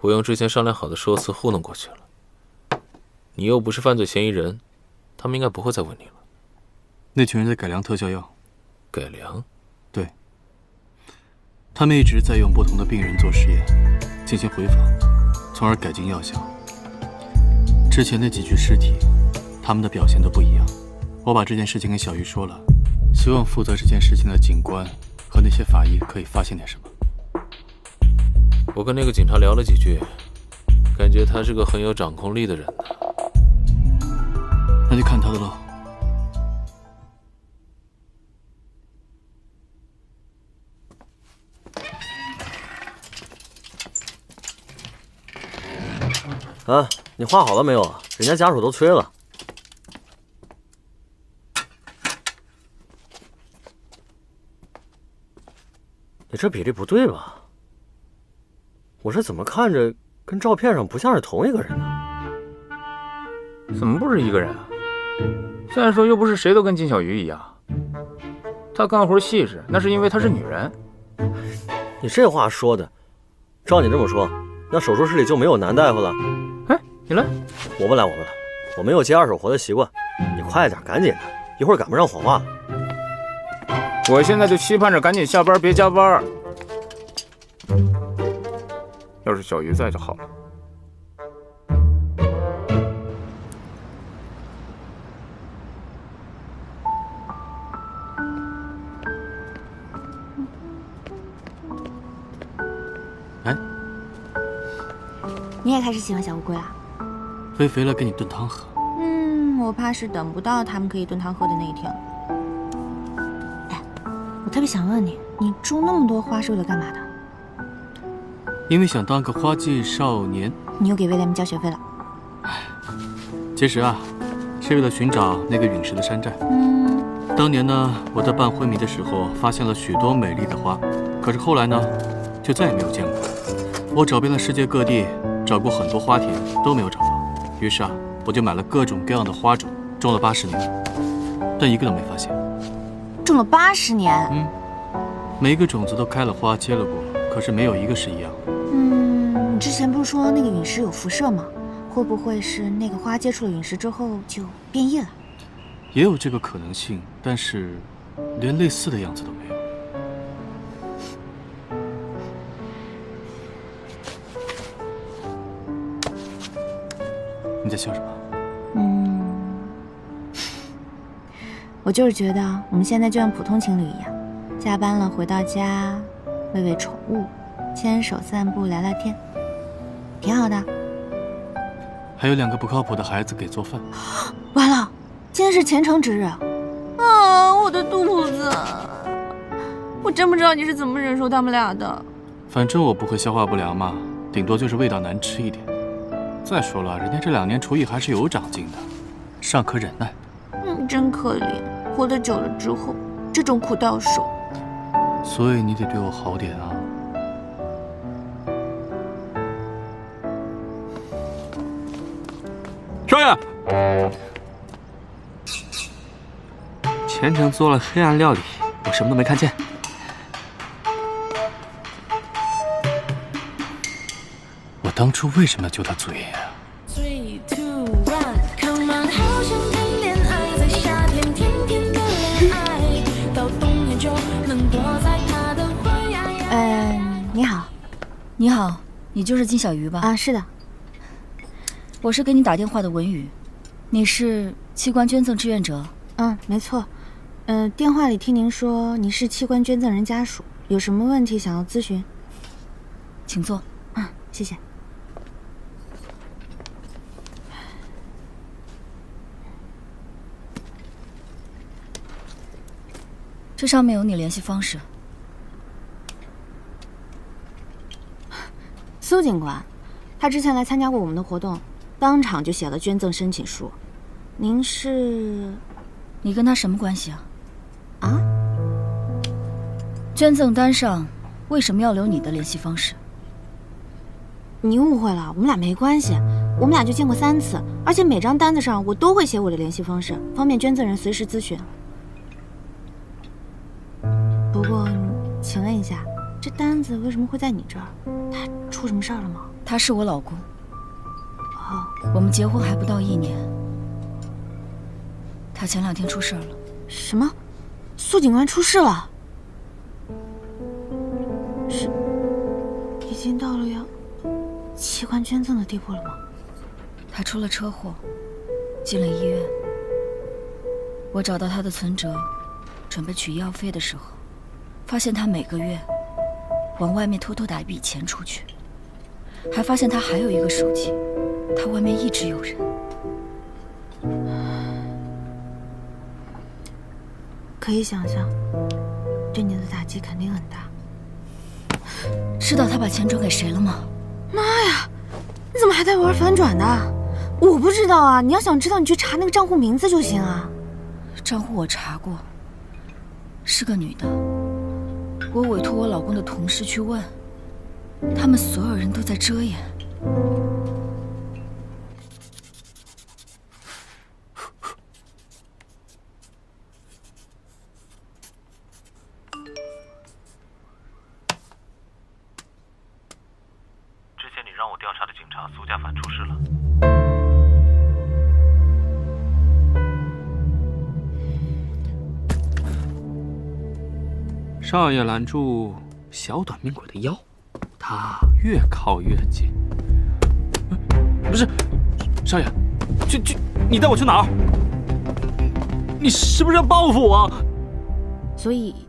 我用之前商量好的说辞糊弄过去了。你又不是犯罪嫌疑人，他们应该不会再问你了。那群人在改良特效药。改良？对。他们一直在用不同的病人做实验，进行回访，从而改进药效。之前那几具尸体，他们的表现都不一样。我把这件事情跟小鱼说了，希望负责这件事情的警官和那些法医可以发现点什么。我跟那个警察聊了几句，感觉他是个很有掌控力的人呢。那就看他的喽。啊，你画好了没有啊？人家家属都催了。你这比例不对吧？我这怎么看着跟照片上不像是同一个人呢？怎么不是一个人啊？再说又不是谁都跟金小鱼一样，她干活细致，那是因为她是女人。你这话说的，照你这么说，那手术室里就没有男大夫了？哎，你来，我不来，我没有接二手活的习惯。你快点，赶紧的，一会儿赶不上火化了。我现在就期盼着赶紧下班，别加班。要是小鱼在就好了。哎，你也开始喜欢小乌龟了？肥肥了，给你炖汤喝。我怕是等不到他们可以炖汤喝的那一天了。哎，我特别想问你，你种那么多花是为了干嘛的？因为想当个花季少年。你又给威廉姆交学费了？其实啊，是为了寻找那个陨石的山寨。当年呢，我在办昏迷的时候发现了许多美丽的花，可是后来呢，就再也没有见过。我找遍了世界各地，找过很多花田，都没有找到。于是啊，我就买了各种各样的花种，种了80年，但一个都没发现。种了80年？每一个种子都开了花，结了果，可是没有一个是一样的。你之前不是说那个陨石有辐射吗？会不会是那个花接触了陨石之后就变异了？也有这个可能性，但是连类似的样子都没有。你在笑什么？我就是觉得我们现在就像普通情侣一样，下班了回到家，喂喂宠物，牵手散步，聊聊天，挺好的。还有2个不靠谱的孩子给做饭。完了，今天是前程之日啊！我的肚子，我真不知道你是怎么忍受他们俩的。反正我不会消化不良嘛，顶多就是味道难吃一点。再说了，人家这2年厨艺还是有长进的，尚可忍耐。真可怜，活得久了之后，这种苦到手。所以你得对我好点啊。少爷，前程做了黑暗料理，我什么都没看见。我当初为什么要揪他嘴呀？你好。你好，你就是金小鱼吧？啊，是的。我是给你打电话的文宇，你是器官捐赠志愿者？没错。电话里听您说你是器官捐赠人家属，有什么问题想要咨询？请坐。谢谢。这上面有你联系方式。苏警官，他之前来参加过我们的活动，当场就写了捐赠申请书。您是？你跟他什么关系啊？啊？捐赠单上为什么要留你的联系方式？你误会了，我们俩没关系，我们俩就见过3次，而且每张单子上我都会写我的联系方式，方便捐赠人随时咨询。不过，请问一下，这单子为什么会在你这儿？他出什么事儿了吗？他是我老公。哦，我们结婚还不到1年，他前2天出事了。什么？苏警官出事了？是已经到了要器官捐赠的地步了吗？他出了车祸，进了医院。我找到他的存折，准备取医药费的时候，发现他每个月往外面偷偷打一笔钱出去，还发现他还有一个手机，他外面一直有人。可以想象，对你的打击肯定很大。知道他把钱转给谁了吗？妈呀，你怎么还在玩反转的？我不知道啊，你要想知道，你去查那个账户名字就行啊。账户我查过，是个女的。我委托我老公的同事去问，他们所有人都在遮掩。之前你让我调查的警察苏家凡出事了。少爷拦住小短命鬼的腰，他越靠越近。不是，少爷，你带我去哪儿？你是不是要报复我？所以，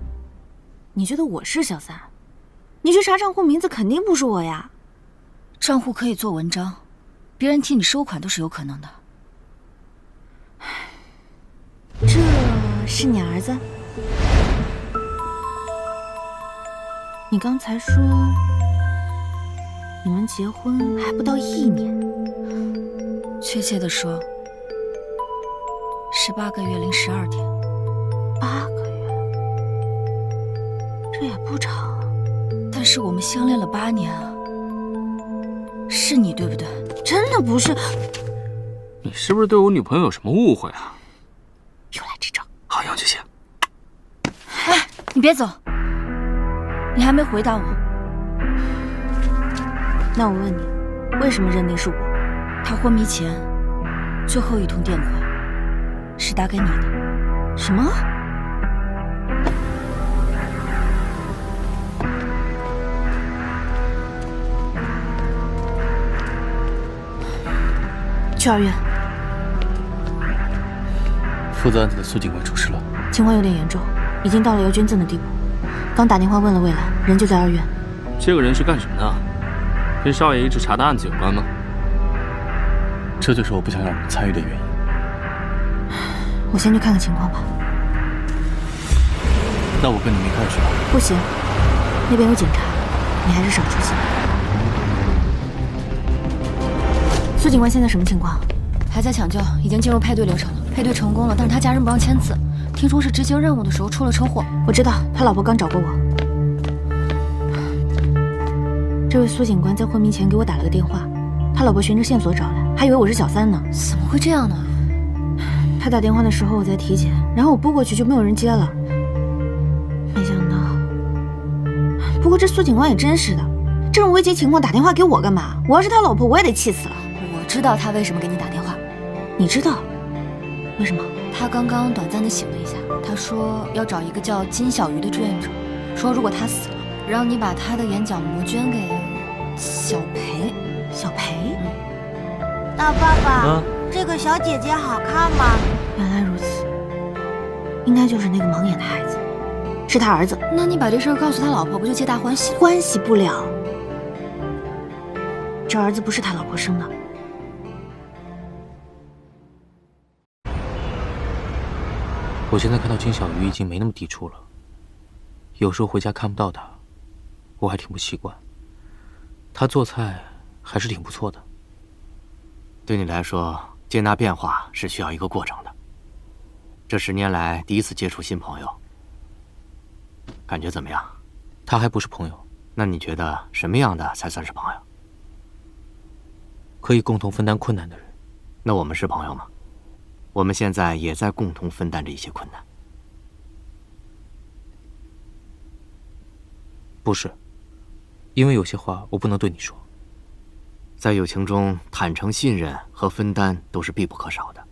你觉得我是小三？你去查账户名字肯定不是我呀。账户可以做文章，别人替你收款都是有可能的。这是你儿子？你刚才说你们结婚还不到1年，确切的说18个月零12天。8个月，这也不长啊。但是我们相恋了8年啊，是你对不对？真的不是。你是不是对我女朋友有什么误会啊？又来这招。好，杨雪仙。哎，你别走，你还没回答我。那我问你，为什么认定是我？他昏迷前最后一通电话是打给你的。什么？去2院。负责案子的苏警官出事了，情况有点严重，已经到了要捐赠的地步。刚打电话问了未来，人就在2院。这个人是干什么的？跟少爷一直查的案子有关吗？这就是我不想让人参与的原因。我先去看看情况吧。那我跟你们一块去吧。不行，那边有警察，你还是少出现。苏警官现在什么情况？还在抢救，已经进入配对流程了。配对成功了，但是他家人不让签字，听说是执行任务的时候出了车祸。我知道，他老婆刚找过我。这位苏警官在昏迷前给我打了个电话，他老婆循着线索找来，还以为我是小三呢。怎么会这样呢？他打电话的时候我在体检，然后我拨过去就没有人接了。没想到，不过这苏警官也真是的，这种危急情况打电话给我干嘛？我要是他老婆，我也得气死了。我知道他为什么给你打电话。你知道？为什么？他刚刚短暂的醒了一下，他说要找一个叫金小鱼的志愿者，说如果他死了，让你把他的眼角膜捐给小裴。小裴？大爸爸，这个小姐姐好看吗？原来如此，应该就是那个盲眼的孩子，是他儿子。那你把这事儿告诉他老婆，不就皆大欢喜了？欢喜不了，这儿子不是他老婆生的。我现在看到金小鱼已经没那么抵触了，有时候回家看不到他，我还挺不习惯。他做菜还是挺不错的。对你来说，接纳变化是需要一个过程的。这10年来第一次接触新朋友，感觉怎么样？他还不是朋友。那你觉得什么样的才算是朋友？可以共同分担困难的人。那我们是朋友吗？我们现在也在共同分担着一些困难。不是，因为有些话我不能对你说。在友情中，坦诚、信任和分担都是必不可少的。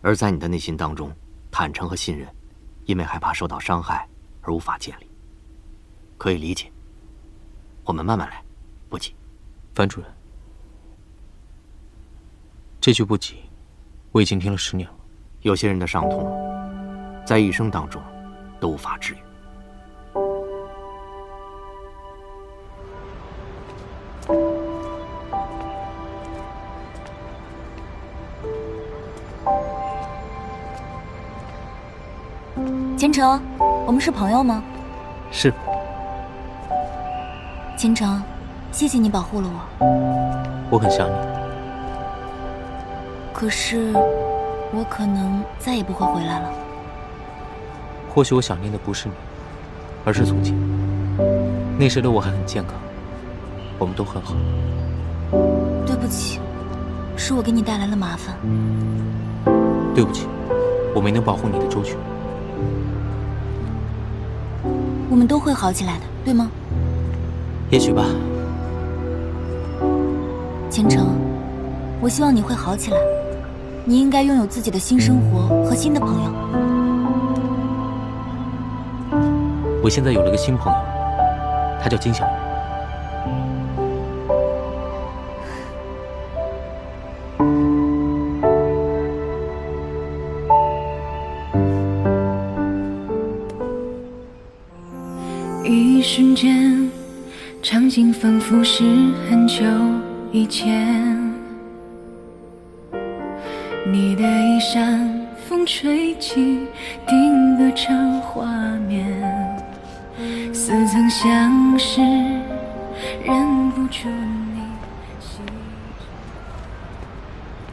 而在你的内心当中，坦诚和信任，因为害怕受到伤害而无法建立。可以理解，我们慢慢来，不急。樊主任，这句不急，我已经听了10年了。有些人的伤痛，在一生当中都无法治愈。秦城，我们是朋友吗？是。秦城，谢谢你保护了我。我很想你。可是，我可能再也不会回来了。或许我想念的不是你，而是从前。那时的我还很健康，我们都很好。对不起，是我给你带来了麻烦。对不起，我没能保护你的周全。我们都会好起来的，对吗？也许吧。秦城，我希望你会好起来。你应该拥有自己的新生活和新的朋友。我现在有了个新朋友，他叫金小鱼。一瞬间，场景仿佛是很久以前。你的衣衫，风吹起，定格成画面，似曾相识，忍不住你。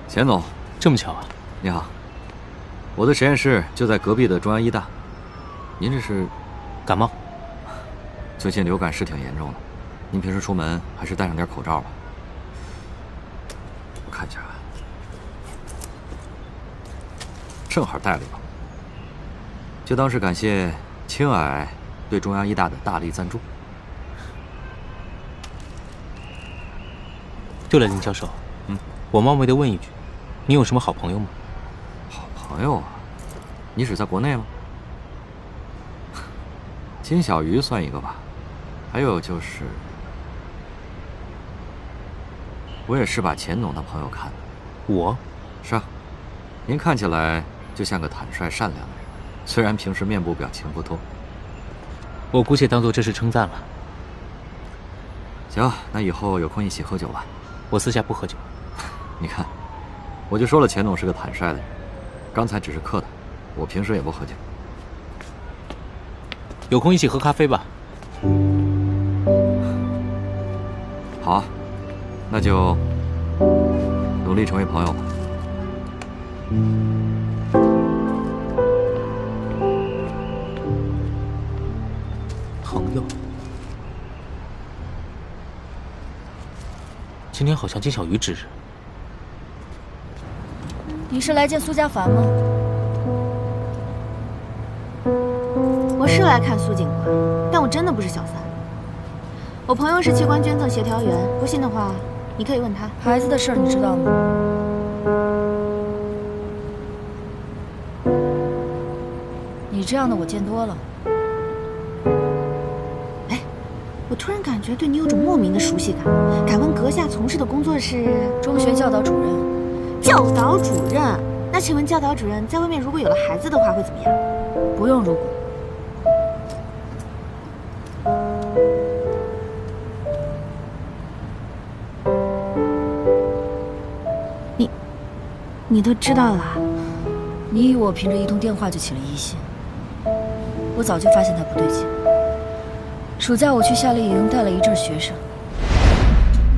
钱总，这么巧啊！你好，我的实验室就在隔壁的中央医大。您这是感冒？最近流感是挺严重的，您平时出门还是戴上点口罩吧。我看一下，正好带了一包，就当是感谢青霭对中央医大的大力赞助。对了，林教授，我冒昧的问一句，你有什么好朋友吗？好朋友啊？你只在国内吗？金小鱼算一个吧，还有就是，我也是把钱总当朋友看的。我？是啊，您看起来就像个坦率善良的人，虽然平时面部表情不多。我姑且当做这是称赞了。行，那以后有空一起喝酒吧。我私下不喝酒。你看，我就说了，钱总是个坦率的人，刚才只是客套，我平时也不喝酒。有空一起喝咖啡吧。好啊，那就努力成为朋友吧。朋友？今天好像金小鱼值日。你是来见苏家凡吗？我是来看苏警官，但我真的不是小三。我朋友是器官捐赠协调员，不信的话，你可以问他。孩子的事儿你知道吗？你这样的我见多了。哎，我突然感觉对你有种莫名的熟悉感。敢问阁下从事的工作是？中学教导主任。教导主任？那请问教导主任在外面如果有了孩子的话会怎么样？不用如果。你都知道了？你以为我凭着一通电话就起了疑心？我早就发现他不对劲。暑假我去夏令营带了一阵学生，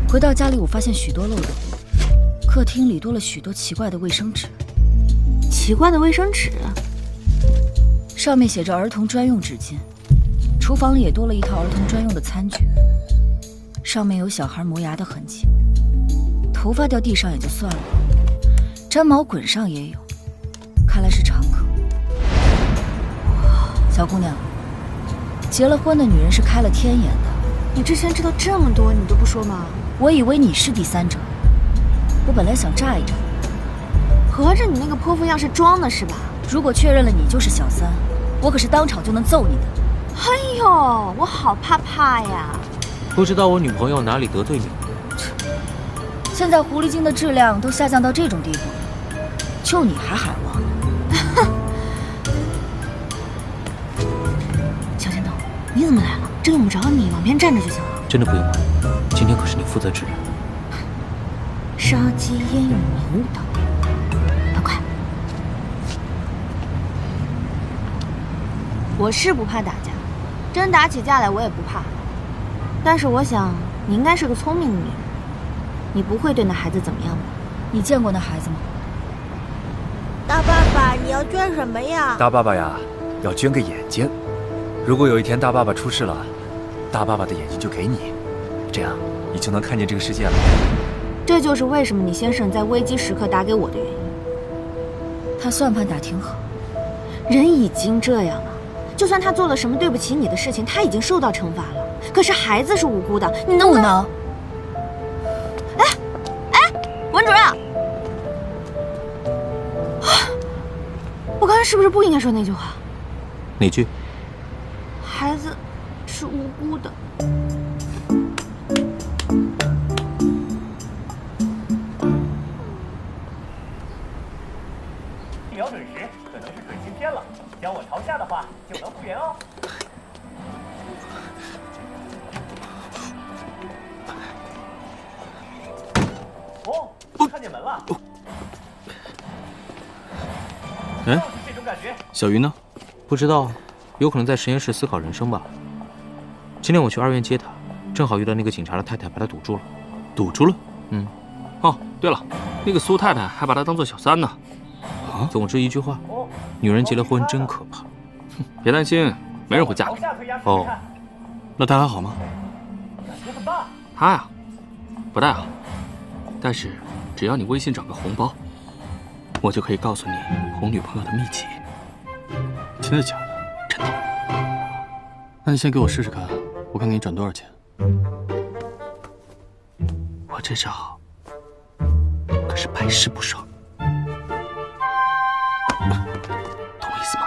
回到家里我发现许多漏洞，客厅里多了许多奇怪的卫生纸。奇怪的卫生纸？上面写着儿童专用纸巾。厨房里也多了一套儿童专用的餐具，上面有小孩磨牙的痕迹。头发掉地上也就算了，粘毛滚上也有，看来是常客。小姑娘，结了婚的女人是开了天眼的，你之前知道这么多，你都不说吗？我以为你是第三者，我本来想炸一炸。合着你那个泼妇样是装的是吧？如果确认了你就是小三，我可是当场就能揍你的。哎呦，我好怕呀！不知道我女朋友哪里得罪你了？现在狐狸精的质量都下降到这种地步了，就你还海王？小仙童，你怎么来了？这用不着你，往边站着就行了。真的不用吗？今天可是你负责指认。杀鸡焉用牛刀？快快！我是不怕打架，真打起架来我也不怕。但是我想，你应该是个聪明的女人，你不会对那孩子怎么样吧？你见过那孩子吗？大爸爸，你要捐什么呀？大爸爸呀，要捐个眼睛。如果有一天大爸爸出事了，大爸爸的眼睛就给你，这样你就能看见这个世界了。这就是为什么你先生在危机时刻打给我的原因。他算盘打挺好，人已经这样了，就算他做了什么对不起你的事情，他已经受到惩罚了。可是孩子是无辜的，你能不能？文主任，我刚才是不是不应该说那句话？哪句？孩子是无辜的。秒准时，可能是准星偏了。将我朝下的话，就能复原哦。哦，看见门了。哎，小鱼呢？不知道，有可能在实验室思考人生吧。今天我去2院接他，正好遇到那个警察的太太把他堵住了。堵住了？嗯。哦，对了，那个苏太太还把他当做小三呢。啊？总之一句话，女人结了婚真可怕。别担心，没人会嫁给你。哦，那他还好吗？他呀，不太好。但是只要你微信找个红包，我就可以告诉你哄女朋友的秘籍。真的假的？真的。那你先给我试试看，我看给你转多少钱。我这招可是百试不爽，懂我意思吗？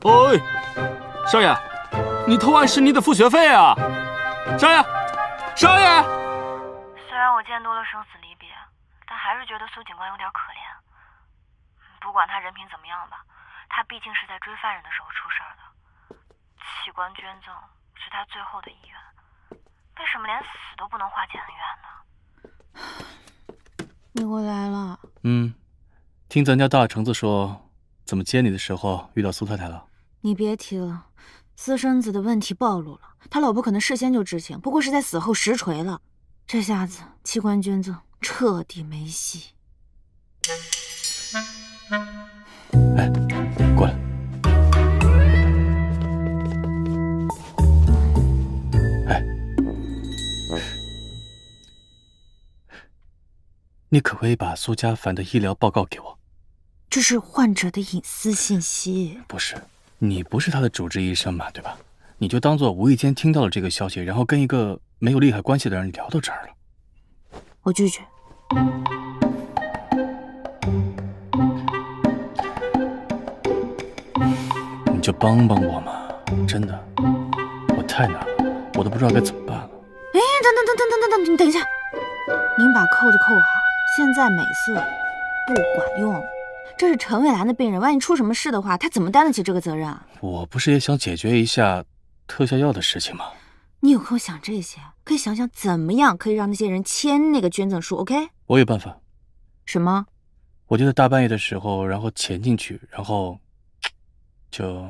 哎，少爷，你偷按师妮的付学费啊！少爷，少爷。虽然我见多了生死离别，但还是觉得苏警官有点可怜。不管他人品怎么样吧，他毕竟是在追犯人的时候出事儿的。器官捐赠是他最后的遗愿，为什么连死都不能化解恩怨呢？你回来了。听咱家大橙子说，怎么接你的时候遇到苏太太了？你别提了，私生子的问题暴露了，他老婆可能事先就知情，不过是在死后实锤了。这下子器官捐赠彻底没戏。哎，过来。哎，你可不可以把苏家凡的医疗报告给我？这是患者的隐私信息。不是，你不是他的主治医生嘛，对吧？你就当做无意间听到了这个消息，然后跟一个没有利害关系的人聊到这儿了。我拒绝。你就帮帮我嘛，真的，我太难了，我都不知道该怎么办了。哎，等，你等一下，您把扣子扣好，现在美色不管用。这是陈蔚兰的病人，万一出什么事的话，他怎么担得起这个责任啊？我不是也想解决一下特效药的事情吗？你有空想这些，可以想想怎么样可以让那些人签那个捐赠书 ，OK？ 我有办法。什么？我就在大半夜的时候，然后潜进去，然后就……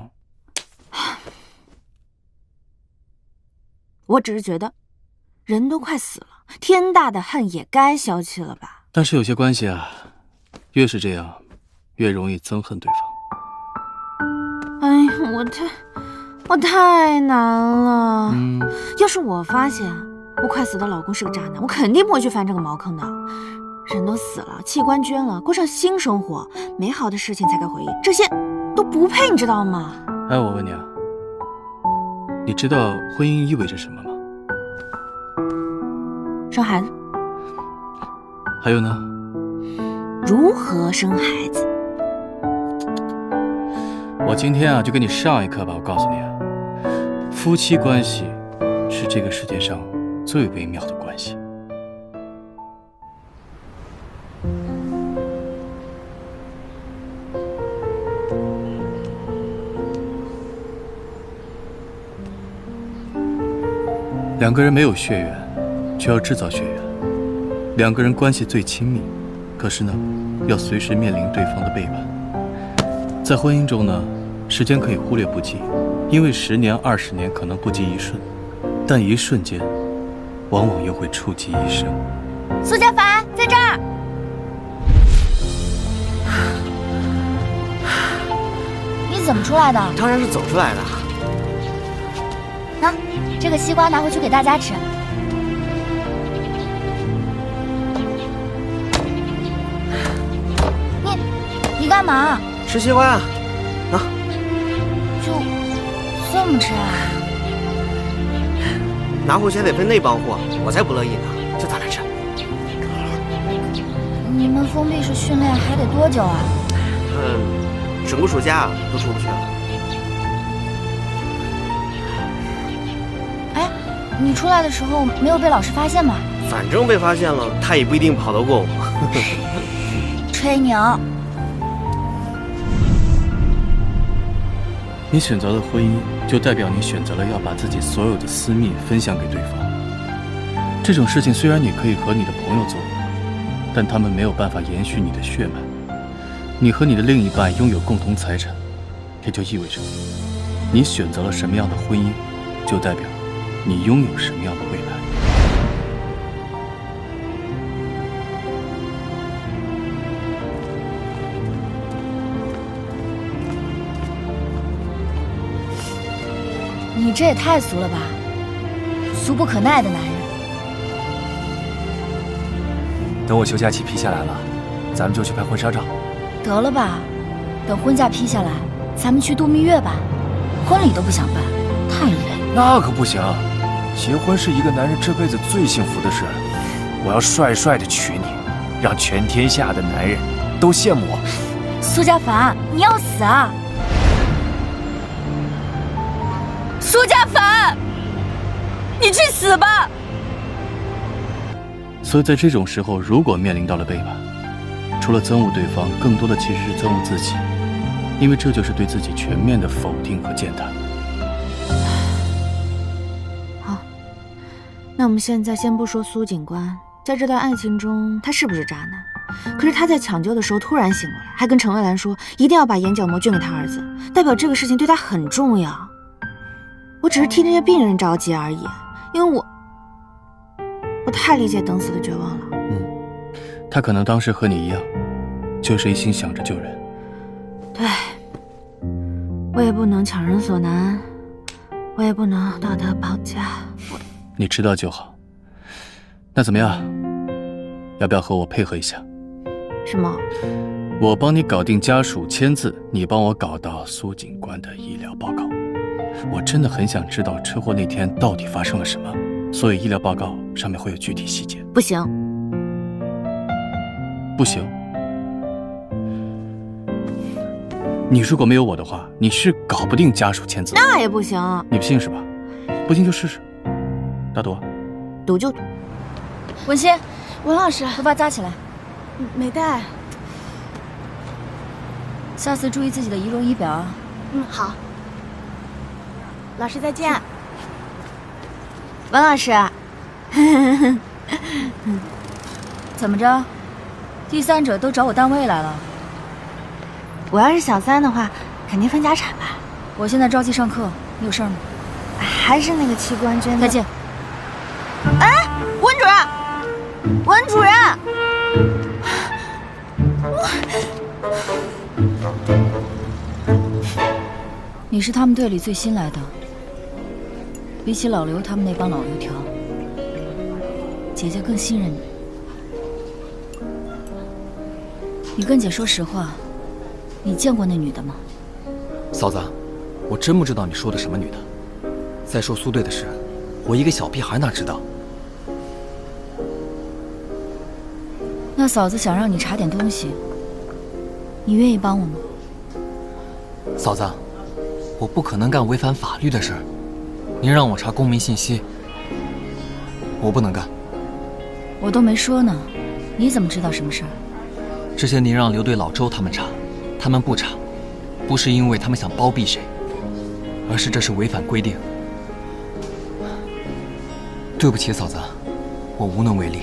我只是觉得，人都快死了，天大的恨也该消气了吧？但是有些关系啊，越是这样，越容易憎恨对方。哎呀，我太难了。要是我发现我快死的老公是个渣男，我肯定不会去翻这个茅坑的。人都死了，器官捐了，过上新生活，美好的事情才该回忆，这些都不配，你知道吗？哎，我问你啊，你知道婚姻意味着什么吗？生孩子。还有呢？如何生孩子？我今天啊就给你上一课吧。我告诉你啊，夫妻关系是这个世界上最微妙的关系。两个人没有血缘，却要制造血缘；两个人关系最亲密，可是呢，要随时面临对方的背叛。在婚姻中呢，时间可以忽略不计，因为10年、20年可能不及一瞬，但一瞬间，往往又会触及一生。苏家凡在这儿。你怎么出来的？当然是走出来的。那这个西瓜拿回去给大家吃。你干嘛？吃西瓜啊！啊，就这么吃啊？拿回去还得分内帮货，我才不乐意呢。就咱俩吃。你们封闭式训练还得多久啊？整个暑假都出不去了。哎，你出来的时候没有被老师发现吧？反正被发现了，他也不一定跑得过我。吹牛！你选择了婚姻，就代表你选择了要把自己所有的私密分享给对方。这种事情虽然你可以和你的朋友做，但他们没有办法延续你的血脉。你和你的另一半拥有共同财产，也就意味着你选择了什么样的婚姻，就代表你拥有什么样的未来。你这也太俗了吧！俗不可耐的男人。等我休假期批下来了，咱们就去拍婚纱照。得了吧，等婚假批下来，咱们去度蜜月吧。婚礼都不想办，太累。那可不行，结婚是一个男人这辈子最幸福的事。我要帅帅的娶你，让全天下的男人都羡慕我。苏家凡，你要死啊！苏家凡，你去死吧！所以在这种时候，如果面临到了背叛，除了憎恶对方，更多的其实是憎恶自己，因为这就是对自己全面的否定和践踏。好，那我们现在先不说苏警官，在这段爱情中他是不是渣男，可是他在抢救的时候突然醒过来，还跟陈蔚兰说一定要把眼角膜捐给他儿子，代表这个事情对他很重要。我只是替那些病人着急而已，因为我太理解等死的绝望了。他可能当时和你一样，就是一心想着救人。对，我也不能强人所难，我也不能道德绑架。你知道就好。那怎么样？要不要和我配合一下？什么？我帮你搞定家属签字，你帮我搞到苏警官的医疗报告。我真的很想知道车祸那天到底发生了什么，所以医疗报告上面会有具体细节。不行，不行。你如果没有我的话，你是搞不定家属签字。那也不行。你不信是吧？不信就试试。大朵，赌就赌。文心，文老师，头发扎起来。没带。下次注意自己的仪容仪表啊。好。老师再见。文老师，怎么着？第三者都找我单位来了。我要是小三的话，肯定分家产吧。我现在着急上课，你有事儿吗？还是那个器官捐的。再见。哎，文主任，文主任。你是他们队里最新来的，比起老刘他们那帮老油条，姐姐更信任你。你跟姐说实话，你见过那女的吗？嫂子，我真不知道你说的什么女的。再说苏队的事，我一个小屁孩哪知道？那嫂子想让你查点东西，你愿意帮我吗？嫂子，我不可能干违反法律的事儿。您让我查公民信息，我不能干。我都没说呢，你怎么知道什么事儿？之前您让刘队、老周他们查，他们不查，不是因为他们想包庇谁，而是这是违反规定。对不起，嫂子，我无能为力。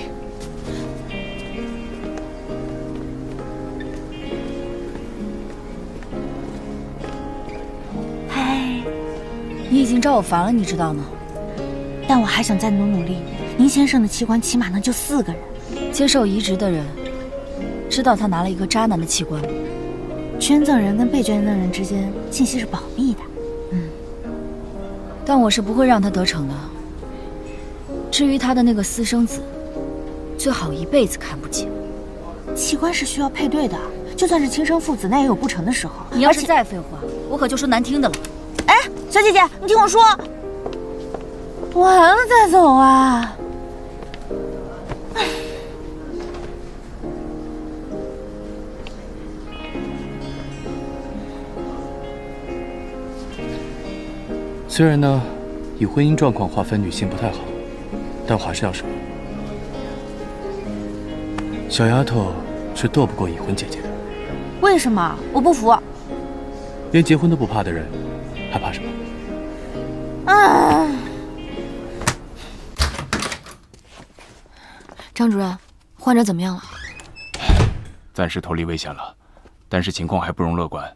嗨，你已经招我烦了，你知道吗？但我还想再努力。宁先生的器官起码能救4个人。接受移植的人知道他拿了一个渣男的器官吗？捐赠人跟被捐赠人之间信息是保密的。但我是不会让他得逞的。至于他的那个私生子，最好一辈子看不见。器官是需要配对的，就算是亲生父子，那也有不成的时候。你要是再废话，我可就说难听的了。哎，小姐姐，你听我说，完了再走啊！虽然呢，以婚姻状况划分女性不太好，但我还是要说，小丫头是斗不过已婚姐姐的。为什么？我不服。连结婚都不怕的人，还怕什么？张主任，患者怎么样了？暂时脱离危险了，但是情况还不容乐观。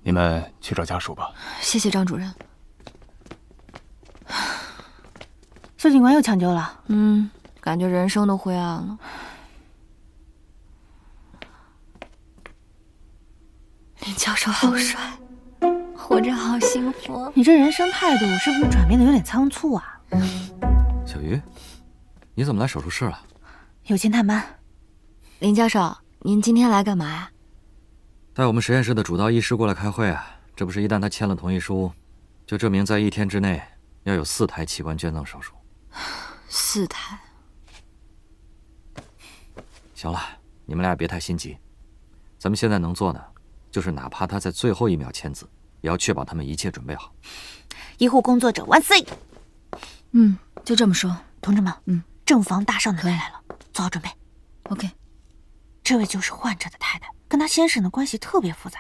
你们去找家属吧。谢谢张主任。苏警官又抢救了。感觉人生都灰暗了。林教授好帅，活着好幸福。你这人生态度是不是转变的有点仓促啊？小鱼，你怎么来手术室了？有件探班。林教授，您今天来干嘛呀？带我们实验室的主刀医师过来开会啊。这不是一旦他签了同意书，就证明在1天之内要有4台器官捐赠手术。4台。行了，你们俩别太心急。咱们现在能做的，就是哪怕他在最后1秒签字，也要确保他们一切准备好。医护工作者万岁！就这么说。同志们，正房大少奶奶来了，做好准备。OK。这位就是患者的太太，跟他先生的关系特别复杂。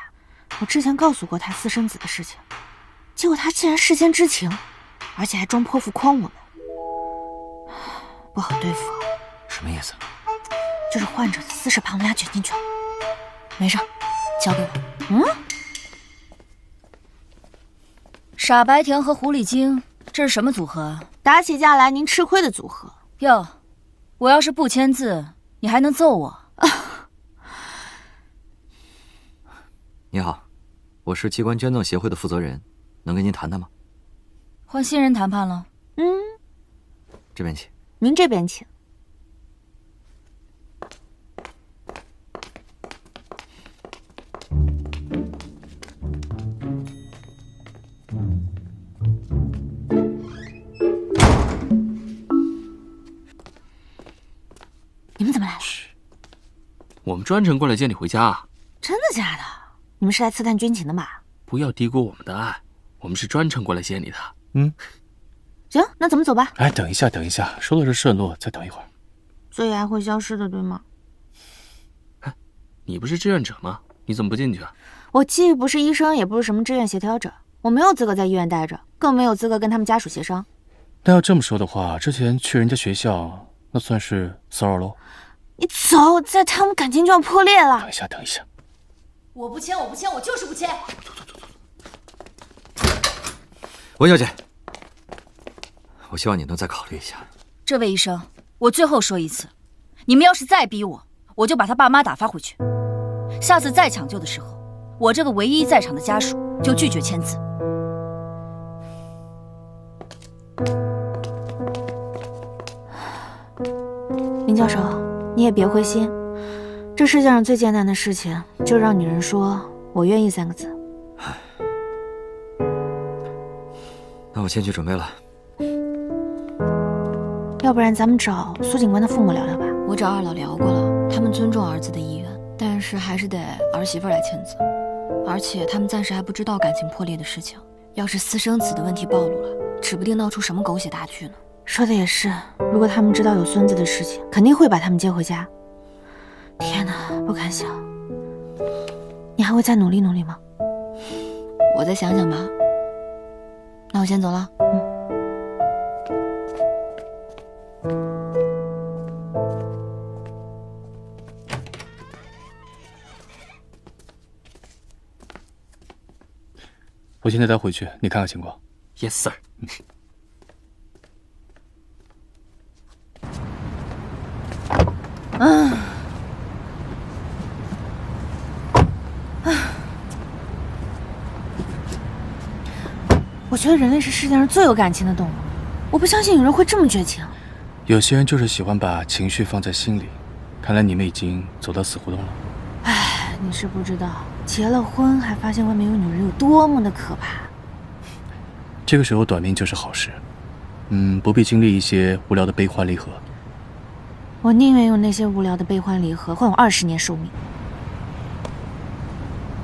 我之前告诉过他私生子的事情，结果他竟然事先知情，而且还装泼妇诓我们，不好对付。什么意思？就是患者的私事把我们俩卷进去了。没事，交给我。傻白甜和狐狸精，这是什么组合啊？打起架来您吃亏的组合。哟，我要是不签字，你还能揍我？你好，我是器官捐赠协会的负责人，能跟您谈谈吗？换新人谈判了。这边请。您这边请。你们怎么来了？我们专程过来接你回家。真的假的？你们是来刺探军情的吧？不要低估我们的爱，我们是专程过来接你的。行，那咱们走吧。哎，等一下，说的是顺路，再等一会儿。最爱会消失的，对吗？你不是志愿者吗？你怎么不进去啊？我既不是医生，也不是什么志愿协调者，我没有资格在医院待着，更没有资格跟他们家属协商。那要这么说的话，之前去人家学校，那算是骚扰喽？你走，再谈我们感情就要破裂了。等一下。我不签，我就是不签。文小姐，我希望你能再考虑一下。这位医生，我最后说一次，你们要是再逼我，我就把他爸妈打发回去。下次再抢救的时候，我这个唯一在场的家属就拒绝签字。林教授，你也别灰心，这世界上最艰难的事情，就让女人说“我愿意”3个字。那我先去准备了。要不然咱们找苏警官的父母聊聊吧。我找二老聊过了，他们尊重儿子的意愿，但是还是得儿媳妇来签字。而且他们暂时还不知道感情破裂的事情，要是私生子的问题暴露了，指不定闹出什么狗血大剧呢。说的也是，如果他们知道有孙子的事情，肯定会把他们接回家。天哪，不敢想。你还会再努力努力吗？我再想想吧。那我先走了。我现在带回去，你看看情况。Yes, sir。我觉得人类是世界上最有感情的动物，我不相信有人会这么绝情。有些人就是喜欢把情绪放在心里，看来你们已经走到死胡同了。唉，你是不知道，结了婚还发现外面有女人有多么的可怕。这个时候短命就是好事，不必经历一些无聊的悲欢离合。我宁愿用那些无聊的悲欢离合换我20年寿命。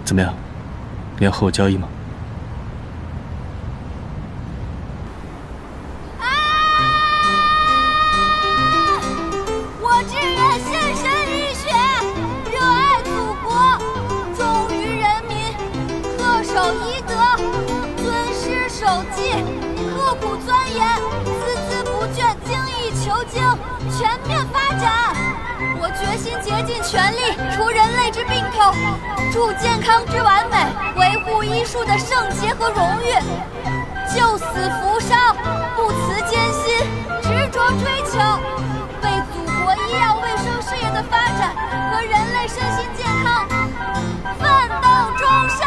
怎么样？你要和我交易吗？我志愿献身浴血，热爱祖国，忠于人民，恪守医德，尊师守纪，刻苦钻研，孜孜不倦，精益求精，全面发展。我决心竭尽全力除人类之病痛，助健康之完美，维护医术的圣洁和荣誉，救死扶伤，不辞艰辛，执着追求，为祖国医药卫生事业的发展和人类身心健康奋斗终生。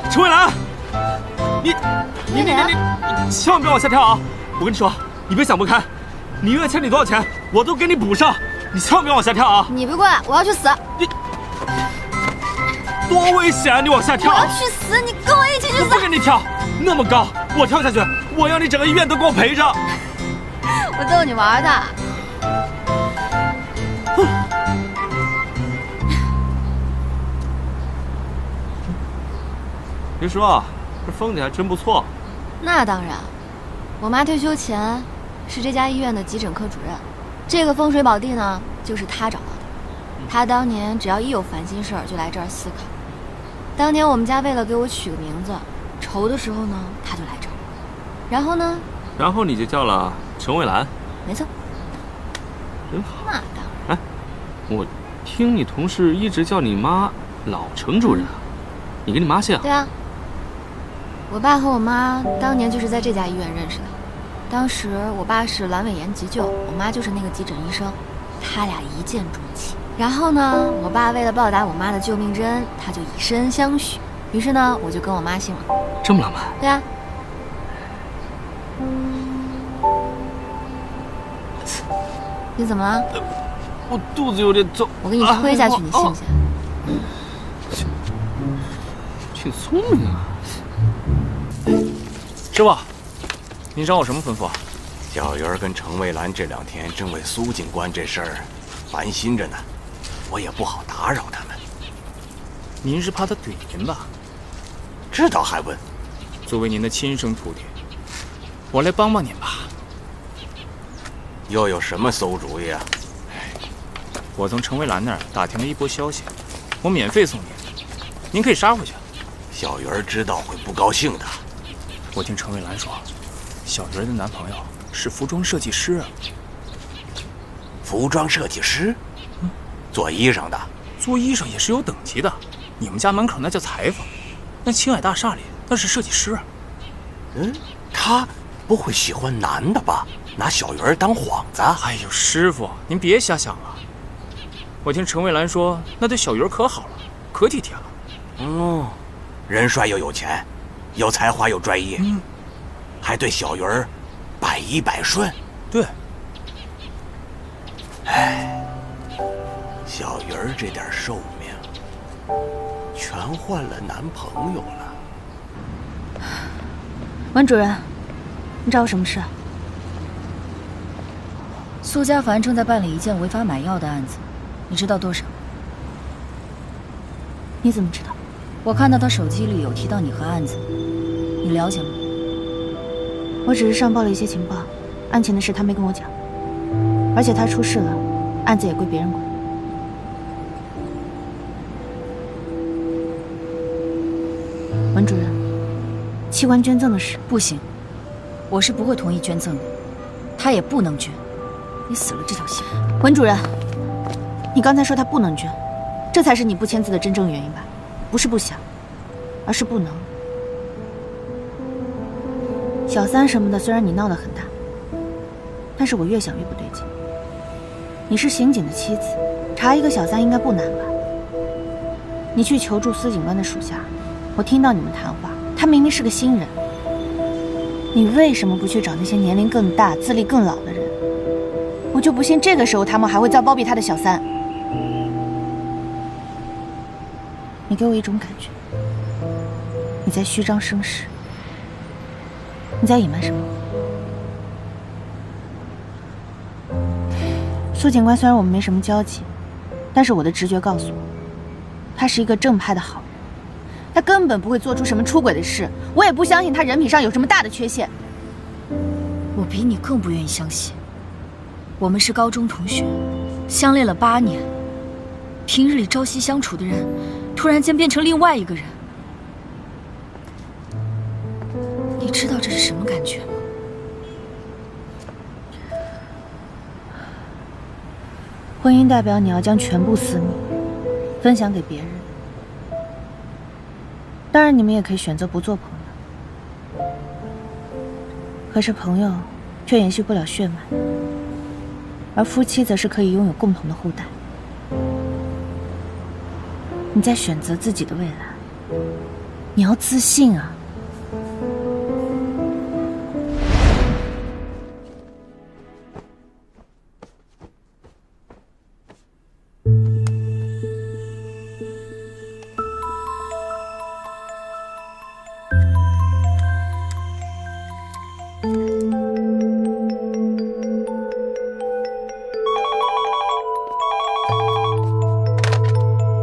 陈蔚蓝，你千万别往下跳啊！我跟你说，你别想不开，你医院欠你多少钱，我都给你补上。你千万别往下跳啊！你别过来，我要去死！你多危险啊！你往下跳！我要去死！你跟我一起去死！我不跟你跳，那么高，我跳下去，我要你整个医院都给我赔上。我逗你玩的。别说，这风景还真不错。那当然，我妈退休前是这家医院的急诊科主任，这个风水宝地呢，就是她找到的。她当年只要一有烦心事儿，就来这儿思考。当年我们家为了给我取个名字，愁的时候呢，她就来这儿。然后呢？然后你就叫了陈蔚蓝。没错。真好。那当然。哎，我听你同事一直叫你妈老陈主任，你跟你妈姓？对啊。我爸和我妈当年就是在这家医院认识的。当时我爸是阑尾炎急救，我妈就是那个急诊医生，他俩一见钟情。然后呢，我爸为了报答我妈的救命之恩，他就以身相许。于是呢，我就跟我妈姓了。这么浪漫？对啊。你怎么了？我肚子有点痛。我给你推下去，你信不信？挺聪明啊。师傅，您找我什么吩咐啊？小鱼儿跟程蔚蓝这2天正为苏警官这事儿烦心着呢，我也不好打扰他们。您是怕他怼您吧？知道还问？作为您的亲生徒弟，我来帮帮您吧。又有什么馊主意啊？我从程蔚蓝那儿打听了一波消息，我免费送您，您可以杀回去。小鱼儿知道会不高兴的。我听程蔚蓝说，小鱼儿的男朋友是服装设计师。服装设计师？做衣裳的？做衣裳也是有等级的。你们家门口那叫裁缝，那青海大厦里那是设计师。他不会喜欢男的吧？拿小鱼儿当幌子？哎呦，师傅，您别瞎想了。我听程蔚蓝说，那对小鱼儿可好了，可体贴了。人帅又有钱，有才华又专业，还对小鱼儿百依百顺。对。哎。儿这点寿命，全换了男朋友了。文主任，你找我什么事？苏家凡正在办理一件违法买药的案子，你知道多少？你怎么知道？我看到他手机里有提到你和案子，你了解吗？我只是上报了一些情报，案情的事他没跟我讲，而且他出事了，案子也归别人管。文主任，器官捐赠的事不行，我是不会同意捐赠的，他也不能捐。你死了这条心。文主任，你刚才说他不能捐，这才是你不签字的真正原因吧？不是不想，而是不能。小三什么的，虽然你闹得很大，但是我越想越不对劲。你是刑警的妻子，查一个小三应该不难吧？你去求助司警官的属下，我听到你们谈话，他明明是个新人，你为什么不去找那些年龄更大、资历更老的人？我就不信这个时候他们还会再包庇他的小三。你给我一种感觉，你在虚张声势，你在隐瞒什么？苏警官虽然我们没什么交集，但是我的直觉告诉我，他是一个正派的好人，他根本不会做出什么出轨的事，我也不相信他人品上有什么大的缺陷。我比你更不愿意相信。我们是高中同学，相恋了8年，平日里朝夕相处的人，突然间变成另外一个人。你知道这是什么感觉吗？婚姻代表你要将全部私密分享给别人，当然你们也可以选择不做朋友，可是朋友却延续不了血脉，而夫妻则是可以拥有共同的后代。你在选择自己的未来，你要自信啊！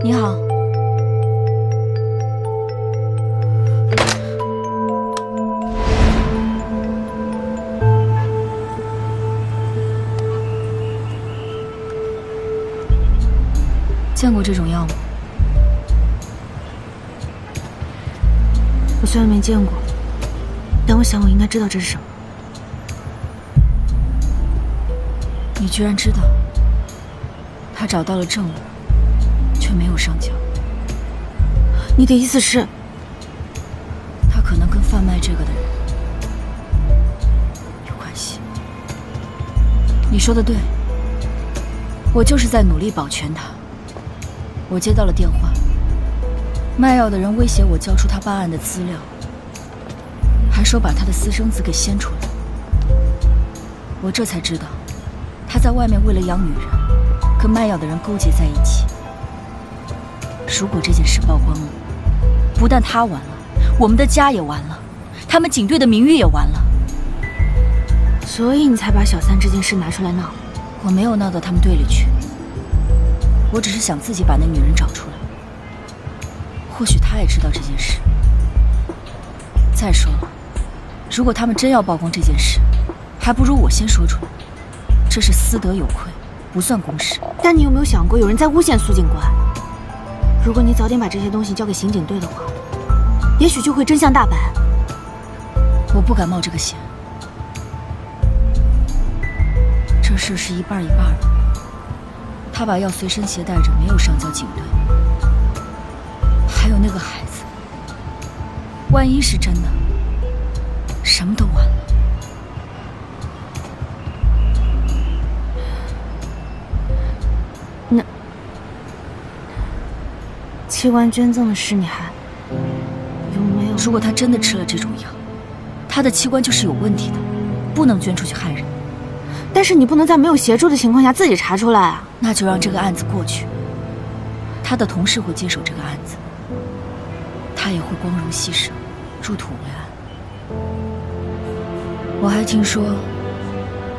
你好。见过这种药吗？我虽然没见过，但我想我应该知道这是什么。你居然知道？他找到了证物，却没有上缴。你的意思是，他可能跟贩卖这个的人有关系？你说的对，我就是在努力保全他。我接到了电话，卖药的人威胁我交出他办案的资料，还说把他的私生子给掀出来。我这才知道，他在外面为了养女人，跟卖药的人勾结在一起。如果这件事曝光了，不但他完了，我们的家也完了，他们警队的名誉也完了。所以你才把小三这件事拿出来闹？我没有闹到他们队里去，我只是想自己把那女人找出来。或许他也知道这件事。再说了，如果他们真要曝光这件事，还不如我先说出来，这是私德有亏，不算公事。但你有没有想过，有人在诬陷苏警官？如果你早点把这些东西交给刑警队的话，也许就会真相大白。我不敢冒这个险。这事是一半一半的。他把药随身携带着，没有上交警队。还有那个孩子，万一是真的，什么都完了。那器官捐赠的事你还有没有？如果他真的吃了这种药，他的器官就是有问题的，不能捐出去害人。但是你不能在没有协助的情况下自己查出来啊！那就让这个案子过去，他的同事会接手这个案子，他也会光荣牺牲，入土为安。我还听说，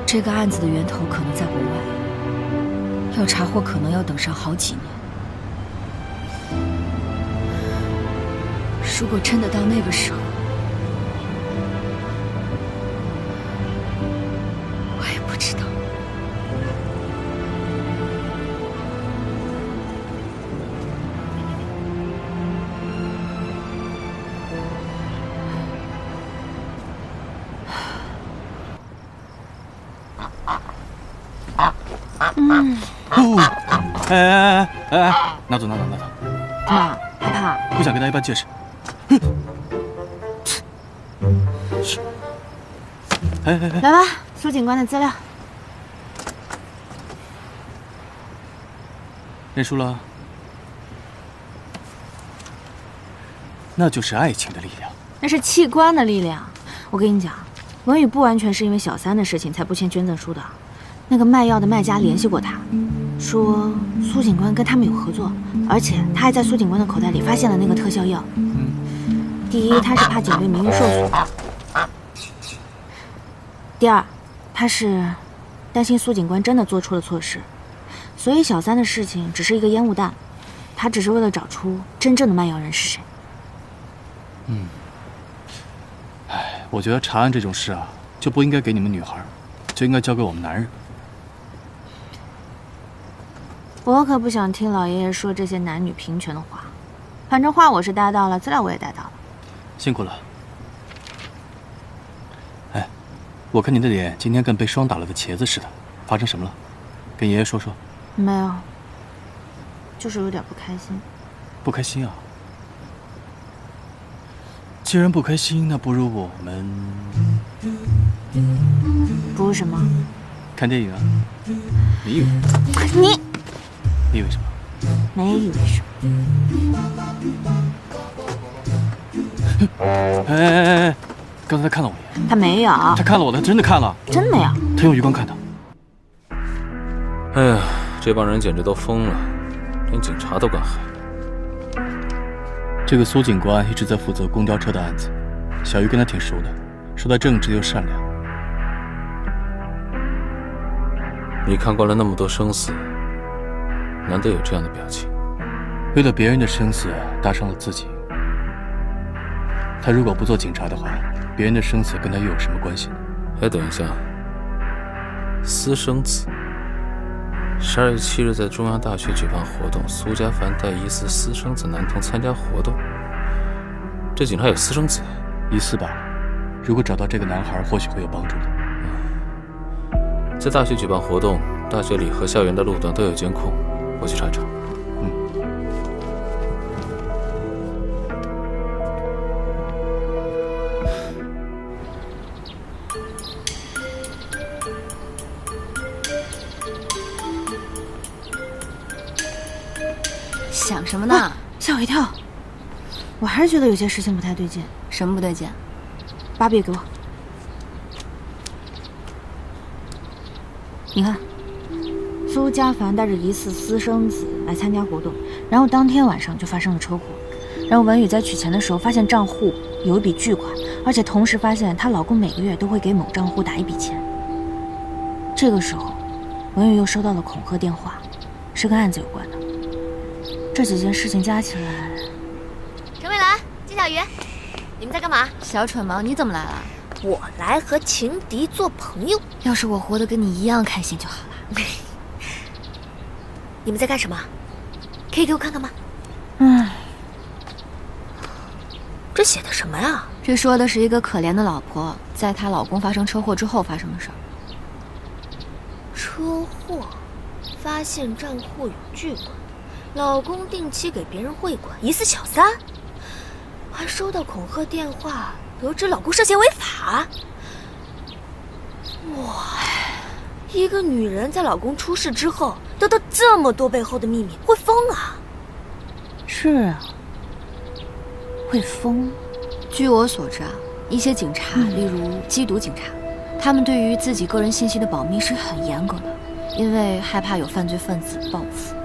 这个案子的源头可能在国外，要查获可能要等上好几年。如果真的到那个时候，我也不知道。哎，拿走。干嘛？害怕？不想跟他一般见识。来吧，苏警官的资料。认输了？那就是爱情的力量。那是器官的力量。我跟你讲，文宇不完全是因为小三的事情才不签捐赠书的。那个卖药的卖家联系过他，说苏警官跟他们有合作，而且他还在苏警官的口袋里发现了那个特效药。第一，他是怕警队名誉受损；第二，他是担心苏警官真的做出了错事，所以小三的事情只是一个烟雾弹，他只是为了找出真正的卖药人是谁。我觉得查案这种事啊，就不应该给你们女孩，就应该交给我们男人。我可不想听老爷爷说这些男女平权的话，反正话我是带到了，资料我也带到了。辛苦了。哎，我看你的脸今天跟被霜打了的茄子似的，发生什么了？跟爷爷说说。没有，就是有点不开心。不开心啊？既然不开心，那不如我们不是什么？看电影啊？你以为？你以为什么？没以为什么。哎，刚才他看了我一眼。他没有。他看了我，他真的看了。真的呀？他用余光看的。哎呀，这帮人简直都疯了，连警察都敢害。这个苏警官一直在负责公交车的案子，小鱼跟他挺熟的，说他正直又善良。你看惯了那么多生死，难得有这样的表情。为了别人的生死搭上了自己。他如果不做警察的话，别人的生死跟他又有什么关系呢？哎，等一下，私生子。12月7日在中央大学举办活动，苏家凡带疑似私生子男童参加活动。这警察有私生子？疑似吧。如果找到这个男孩，或许会有帮助的。在大学举办活动，大学里和校园的路段都有监控，我去查查。想什么呢？吓我一跳！我还是觉得有些事情不太对劲。什么不对劲？把笔给我。你看，苏家凡带着疑似私生子来参加活动，然后当天晚上就发生了车祸。然后文宇在取钱的时候发现账户有一笔巨款，而且同时发现她老公每个月都会给某账户打一笔钱。这个时候，文宇又收到了恐吓电话，是跟案子有关的。这几件事情加起来，陈蔚兰、金小鱼，你们在干嘛？小蠢毛，你怎么来了？我来和情敌做朋友。要是我活得跟你一样开心就好了。你们在干什么？可以给我看看吗？这写的什么呀？这说的是一个可怜的老婆在她老公发生车祸之后发生的事儿。车祸，发现账户有巨款。老公定期给别人汇款，疑似小三，还收到恐吓电话，得知老公涉嫌违法。哇，一个女人在老公出事之后得到这么多背后的秘密，会疯啊！是啊，会疯。据我所知啊，一些警察，例如缉毒警察，他们对于自己个人信息的保密是很严格的，因为害怕有犯罪分子报复。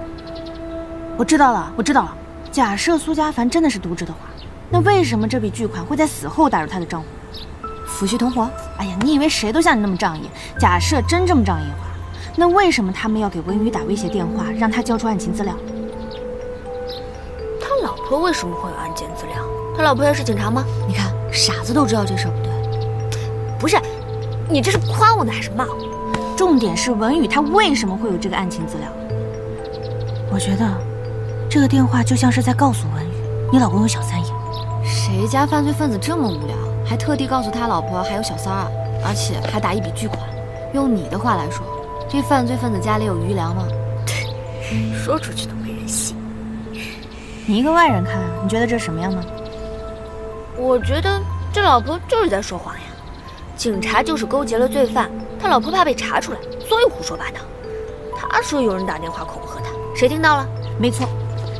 我知道了。假设苏家凡真的是渎职的话，那为什么这笔巨款会在死后打入他的账户？抚恤同伙？哎呀，你以为谁都像你那么仗义？假设真这么仗义的话，那为什么他们要给文宇打威胁电话，让他交出案情资料？他老婆为什么会有案件资料？他老婆也是警察吗？你看，傻子都知道这事儿不对。不是，你这是夸我呢还是骂我？重点是文宇他为什么会有这个案情资料？我觉得这个电话就像是在告诉文宇，你老公有小三一样。谁家犯罪分子这么无聊，还特地告诉他老婆还有小三儿，而且还打一笔巨款？用你的话来说，这犯罪分子家里有余粮吗？说出去都没人信。你一个外人看，你觉得这是什么样呢？我觉得这老婆就是在说谎呀。警察就是勾结了罪犯，他老婆怕被查出来，所以胡说八道。他说有人打电话恐吓他，谁听到了？没错，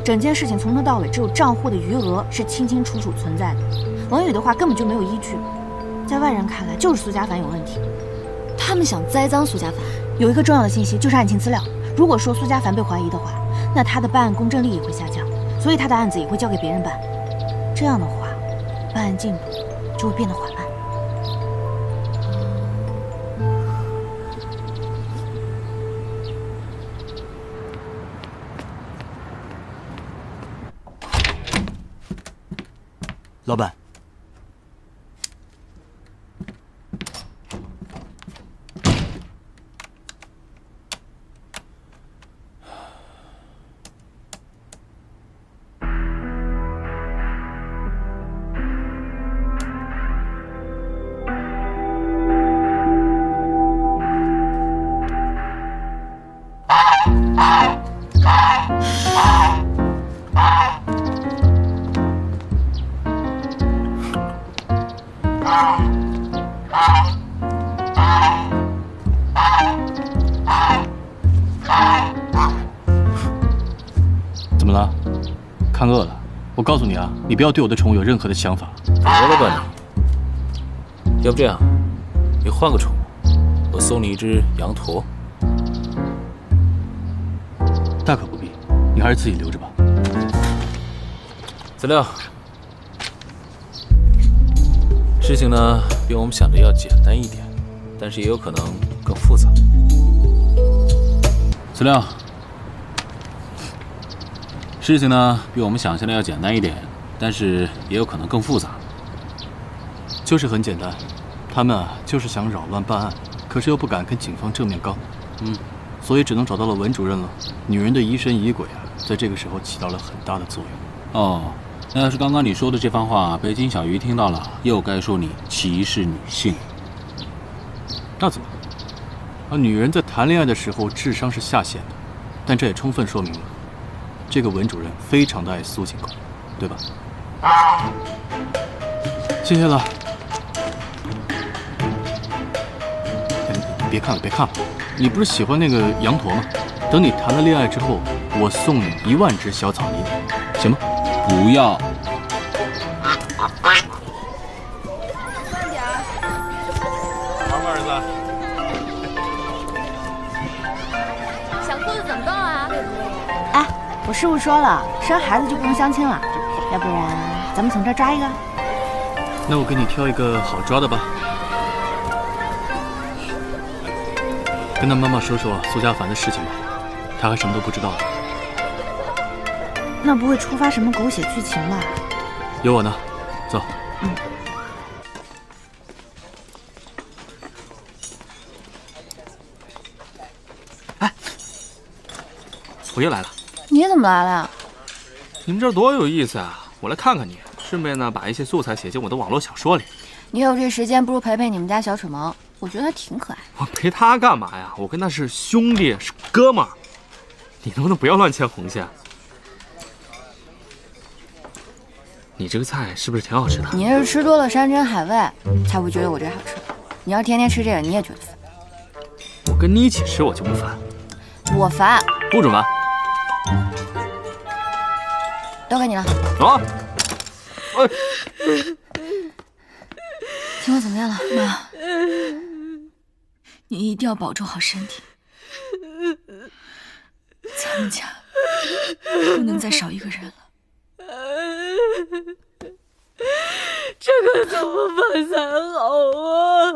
整件事情从头到尾只有账户的余额是清清楚楚存在的，文宇的话根本就没有依据。在外人看来，就是苏家凡有问题。他们想栽赃苏家凡。有一个重要的信息，就是案情资料。如果说苏家凡被怀疑的话，那他的办案公正力也会下降，所以他的案子也会交给别人办。这样的话，办案进度就会变得缓慢。老板，怎么了？看饿了？我告诉你啊，你不要对我的宠物有任何的想法。得了吧你，要不这样，你换个宠物，我送你一只羊驼。大可不必，你还是自己留着吧。资料，事情呢比我们想的要简单一点，但是也有可能更复杂。资料，事情呢比我们想象的要简单一点，但是也有可能更复杂。就是很简单，他们啊就是想扰乱办案，可是又不敢跟警方正面刚，所以只能找到了文主任了。女人的疑神疑鬼啊，在这个时候起到了很大的作用。哦，那要是刚刚你说的这番话被金小鱼听到了，又该说你歧视女性。那怎么？女人在谈恋爱的时候智商是下限的，但这也充分说明了，这个文主任非常的爱苏警官，对吧？谢谢了。别看了，别看了，你不是喜欢那个羊驼吗？等你谈了恋爱之后，我送你10000只小草泥，行吗？不要。慢点儿。玩吧，儿子。小裤子怎么动啊？哎，我师傅说了，生孩子就不能相亲了，要不然咱们从这儿抓一个。那我给你挑一个好抓的吧。跟他妈妈说说苏家凡的事情吧，他还什么都不知道。那不会触发什么狗血剧情吧？有我呢，走。哎，我又来了。你怎么来了呀？你们这儿多有意思啊！我来看看你，顺便呢把一些素材写进我的网络小说里。你有这时间，不如陪陪你们家小蠢萌，我觉得他挺可爱。我陪他干嘛呀？我跟他是兄弟，是哥们儿。你能不能不要乱牵红线？你这个菜是不是挺好吃的？你是吃多了山珍海味，才不觉得我这好吃。你要天天吃这个，你也觉得烦。我跟你一起吃，我就不烦。我烦。不准烦。都给你了。啊！情况怎么样了，妈？你一定要保重好身体。咱们家不能再少一个人了。这可怎么办才好啊？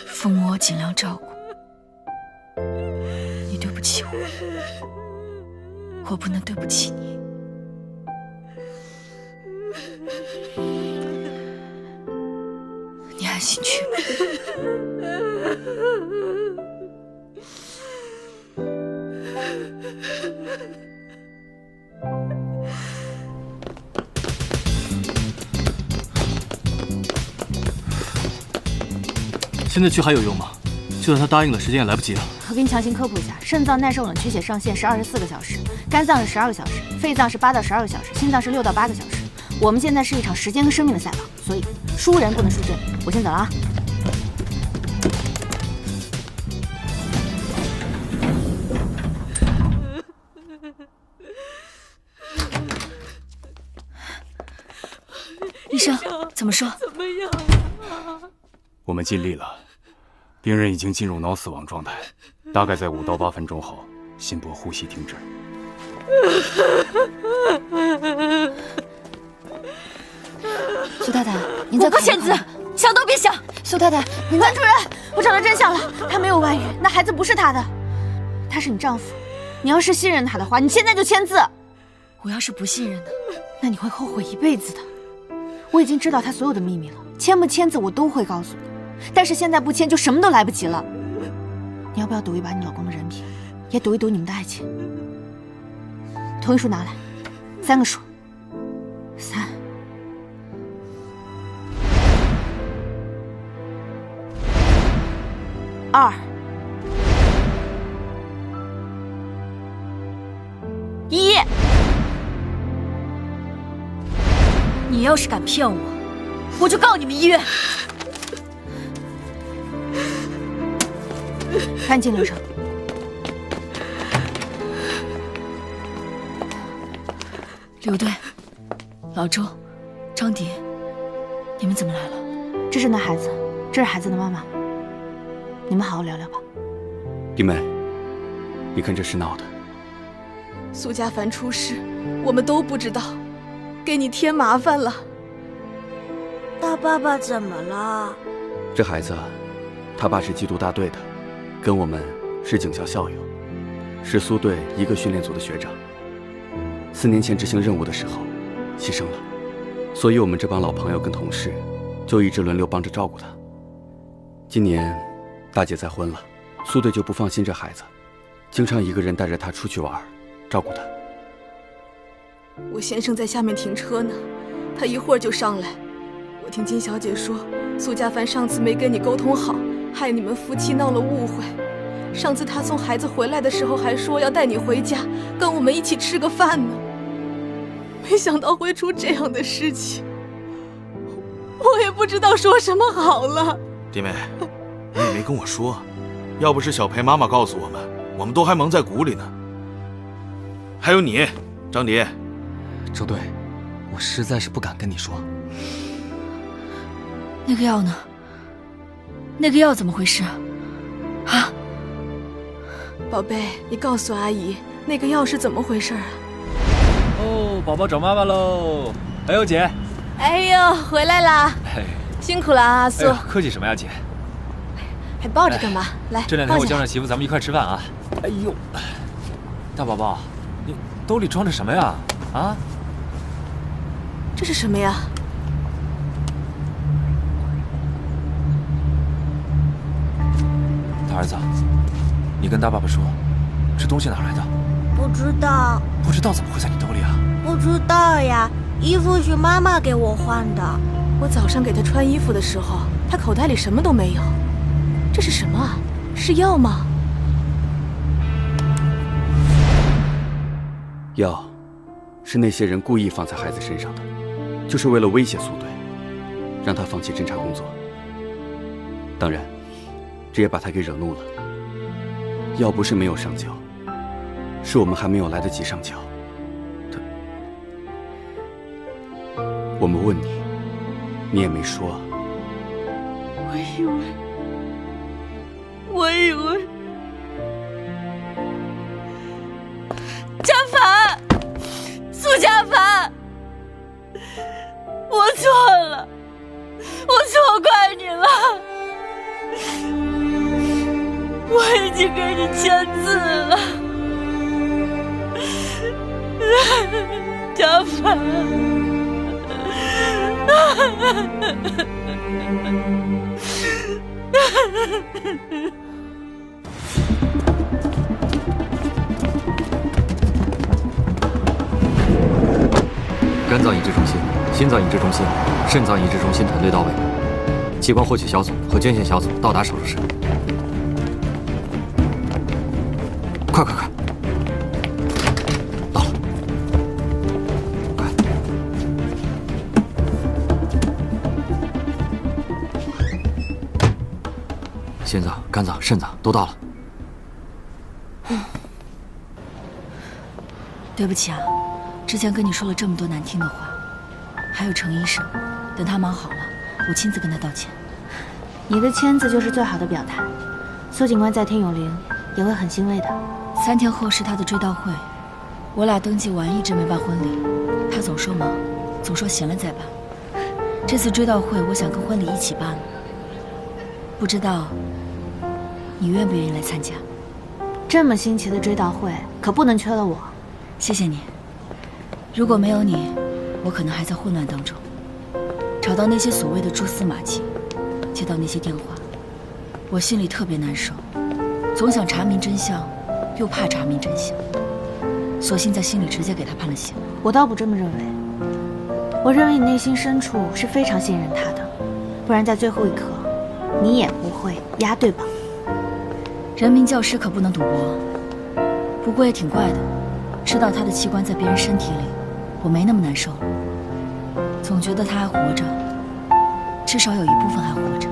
父母我尽量照顾，你对不起我，我不能对不起你。你安心去吧。现在去还有用吗？就算他答应了，时间也来不及了。我给你强行科普一下，肾脏耐受冷缺血上限是24个小时，肝脏是12个小时，肺脏是8到12个小时，心脏是6到8个小时。我们现在是一场时间跟生命的赛跑，所以输人不能输阵。我先走了啊。医生怎么说？怎么样啊？我们尽力了，病人已经进入脑死亡状态，大概在5到8分钟后，心搏呼吸停止。苏太太，您再我不签字，想都别想。苏太太，您班主任，我找到真相了，他没有外遇，那孩子不是他的，他是你丈夫。你要是信任他的话，你现在就签字。我要是不信任呢？那你会后悔一辈子的。我已经知道他所有的秘密了，签不签字我都会告诉你，但是现在不签就什么都来不及了。你要不要赌一把你老公的人品，也赌一赌你们的爱情？同意书拿来，3个数，3、2、1。你要是敢骗我，我就告你们医院。赶紧流程。刘队、老周、张迪，你们怎么来了？这是那孩子，这是孩子的妈妈。你们好好聊聊吧。弟妹，你看这事闹的。苏家凡出事，我们都不知道，给你添麻烦了。大爸爸怎么了？这孩子，他爸是缉毒大队的，跟我们是警校校友，是苏队一个训练组的学长。4年前执行任务的时候牺牲了，所以我们这帮老朋友跟同事就一直轮流帮着照顾他。今年大姐再婚了，苏队就不放心这孩子，经常一个人带着他出去玩，照顾他。我先生在下面停车呢，他一会儿就上来。我听金小姐说，苏家凡上次没跟你沟通好，害你们夫妻闹了误会。上次他送孩子回来的时候还说要带你回家，跟我们一起吃个饭呢。没想到会出这样的事情，我也不知道说什么好了。弟妹，你也没跟我说，要不是小裴妈妈告诉我们，我们都还蒙在鼓里呢。还有你，张迪。周队，我实在是不敢跟你说。那个药呢？那个药怎么回事？啊？宝贝，你告诉阿姨，那个药是怎么回事啊？哦，宝宝找妈妈喽！哎呦姐，哎呦，回来啦！辛苦了啊，阿苏。客气什么呀，姐？还抱着干嘛？来，这2天我叫上媳妇，咱们一块吃饭啊！哎呦，大宝宝，你兜里装着什么呀？啊？这是什么呀？大儿子，你跟大爸爸说，这东西哪来的？不知道。不知道怎么会在你兜里啊？不知道呀，衣服是妈妈给我换的。我早上给她穿衣服的时候，她口袋里什么都没有。这是什么啊？是药吗？药，是那些人故意放在孩子身上的，就是为了威胁苏队，让他放弃侦查工作。当然，这也把他给惹怒了。药不是没有上交，是我们还没有来得及上交。我们问你，你也没说。我以为，家凡，苏家凡，我错了，我错怪你了，我已经给你签字了，家凡。肝脏移植中心、心脏移植中心、肾脏移植中心团队到位，器官获取小组和捐献小组到达手术室。快！到了，快！心脏、肝脏、肾脏都到了。对不起啊，之前跟你说了这么多难听的话，还有程医生，等他忙好了，我亲自跟他道歉。你的签字就是最好的表态，苏警官在天有灵也会很欣慰的。3天后是他的追悼会，我俩登记完一直没办婚礼，他总说忙，总说闲了再办。这次追悼会我想跟婚礼一起办了，不知道你愿不愿意来参加？这么新奇的追悼会可不能缺了我。谢谢你，如果没有你，我可能还在混乱当中，找到那些所谓的蛛丝马迹，接到那些电话，我心里特别难受，总想查明真相，又怕查明真相，索性在心里直接给他判了刑。我倒不这么认为，我认为你内心深处是非常信任他的，不然在最后一刻，你也不会押对榜。人民教师可不能赌博，不过也挺怪的。知道他的器官在别人身体里，我没那么难受了，总觉得他还活着，至少有一部分还活着。